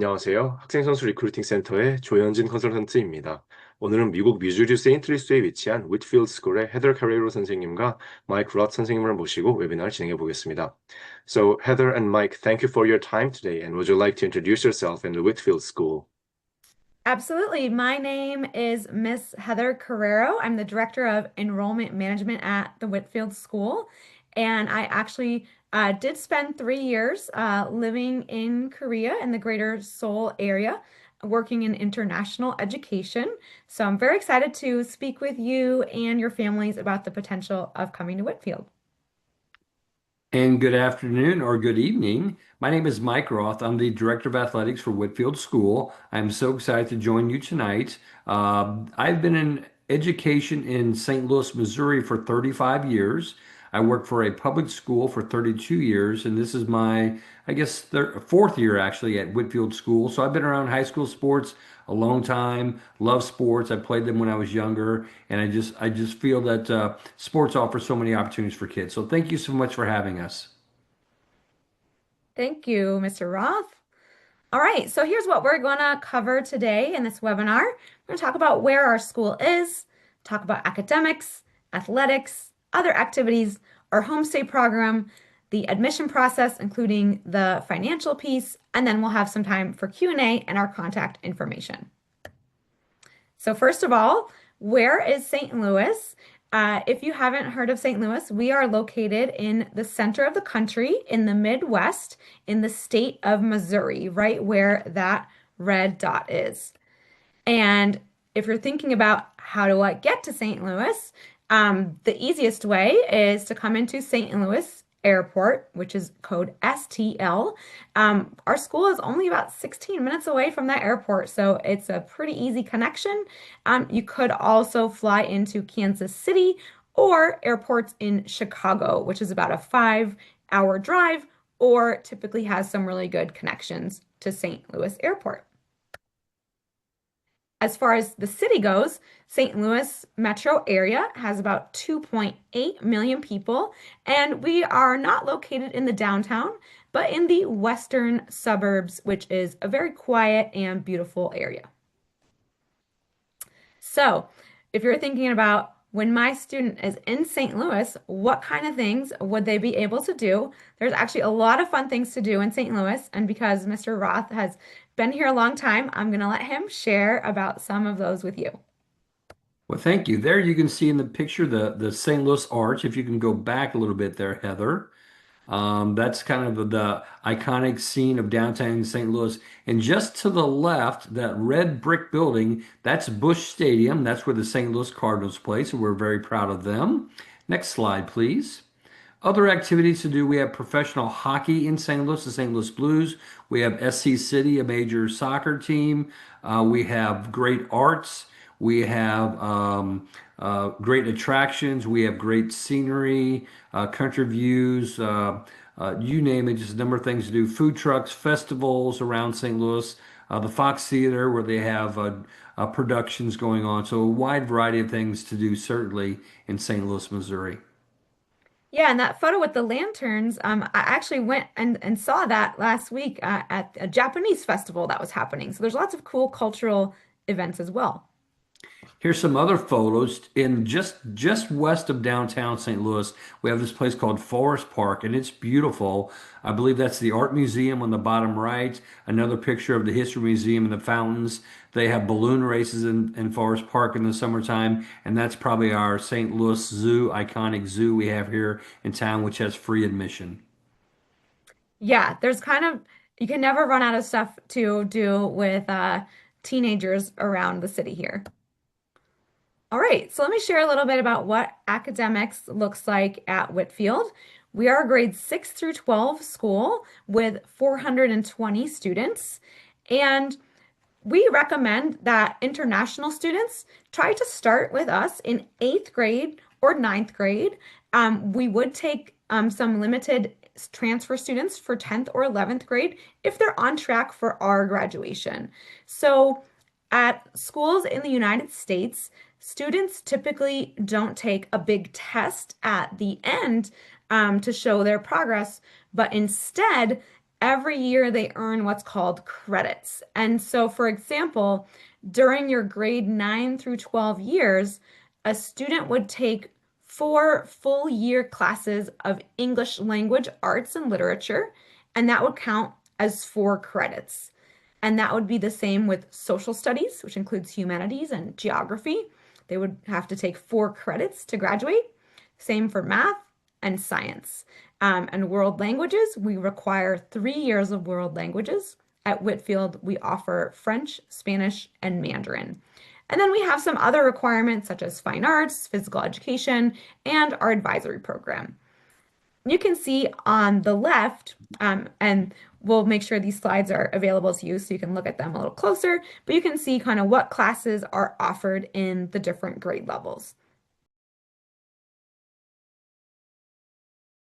안녕하세요. 학생선수 리크루팅 센터의 조현진 컨설턴트입니다. 오늘은 미국 미주리 세인트루이스에 위치한 Whitfield School의 헤더 카레이로 선생님과 마이크 럿 선생님을 모시고 웨비나를 진행해 보겠습니다. So, Heather and Mike, thank you for your time today, and would you like to introduce yourself in the Whitfield School? Absolutely. My name is Miss Heather Carrero. I'm the Director of Enrollment Management at the Whitfield School. And I actually did spend 3 years living in Korea in the greater Seoul area, working in international education. So I'm very excited to speak with you and your families about the potential of coming to Whitfield. And good afternoon or good evening. My name is Mike Roth. I'm the Director of Athletics for Whitfield School. I'm so excited to join you tonight. I've been in education in St. Louis, Missouri for 35 years. I worked for a public school for 32 years, and this is my, I guess, fourth year actually at Whitfield School. So I've been around high school sports a long time. Love sports. I played them when I was younger, and I just feel that sports offer so many opportunities for kids. So thank you so much for having us. Thank you, Mr. Roth. All right, so here's what we're going to cover today in this webinar. We're going to talk about where our school is, talk about academics, athletics, other activities, our homestay program, the admission process, including the financial piece, and then we'll have some time for Q&A and our contact information. So first of all, where is St. Louis? If you haven't heard of St. Louis, we are located in the center of the country in the Midwest in the state of Missouri, right where that red dot is. And if you're thinking about how do I get to St. Louis, the easiest way is to come into St. Louis Airport, which is code STL. Our school is only about 16 minutes away from that airport, so it's a pretty easy connection. You could also fly into Kansas City or airports in Chicago, which is about a 5-hour drive, or typically has some really good connections to St. Louis Airport. As far as the city goes, St. Louis metro area has about 2.8 million people, and we are not located in the downtown, but in the western suburbs, which is a very quiet and beautiful area. So, if you're thinking about when my student is in St. Louis, what kind of things would they be able to do? There's actually a lot of fun things to do in St. Louis, and because Mr. Roth has been here a long time, I'm going to let him share about some of those with you. Well, thank you. There you can see in the picture the St. Louis Arch. If you can go back a little bit there, Heather. That's kind of the iconic scene of downtown St. Louis. And just to the left, that red brick building, that's Busch Stadium. That's where the St. Louis Cardinals play, so we're very proud of them. Next slide, please. Other activities to do, we have professional hockey in St. Louis, the St. Louis Blues. We have SC City, a major soccer team. We have great arts. We have great attractions. We have great scenery, country views, you name it, just a number of things to do. Food trucks, festivals around St. Louis, the Fox Theater where they have productions going on. So a wide variety of things to do, certainly in St. Louis, Missouri. Yeah, and that photo with the lanterns, I actually went and saw that last week at a Japanese festival that was happening. So there's lots of cool cultural events as well. Here's some other photos in just west of downtown St. Louis. We have this place called Forest Park, and it's beautiful. I believe that's the Art Museum on the bottom right. Another picture of the History Museum and the fountains. They have balloon races in Forest Park in the summertime, and that's probably our St. Louis Zoo, iconic zoo we have here in town, which has free admission. Yeah, there's kind of, you can never run out of stuff to do with teenagers around the city here. All right, so let me share a little bit about what academics looks like at Whitfield. We are a grade 6 through 12 school with 420 students, and we recommend that international students try to start with us in 8th grade or 9th grade. We would take some limited transfer students for 10th or 11th grade if they're on track for our graduation. So at schools in the United States, students typically don't take a big test at the end to show their progress, but instead every year they earn what's called credits. And so, for example, during your grade 9 through 12 years, a student would take 4 full year classes of English language, arts, and literature, and that would count as 4 credits. And that would be the same with social studies, which includes humanities and geography. They would have to take 4 credits to graduate. Same for math and science. And world languages, we require 3 years of world languages. At Whitfield, we offer French, Spanish, and Mandarin. And then we have some other requirements such as fine arts, physical education, and our advisory program. You can see on the left, and we'll make sure these slides are available to you so you can look at them a little closer, but you can see kind of what classes are offered in the different grade levels.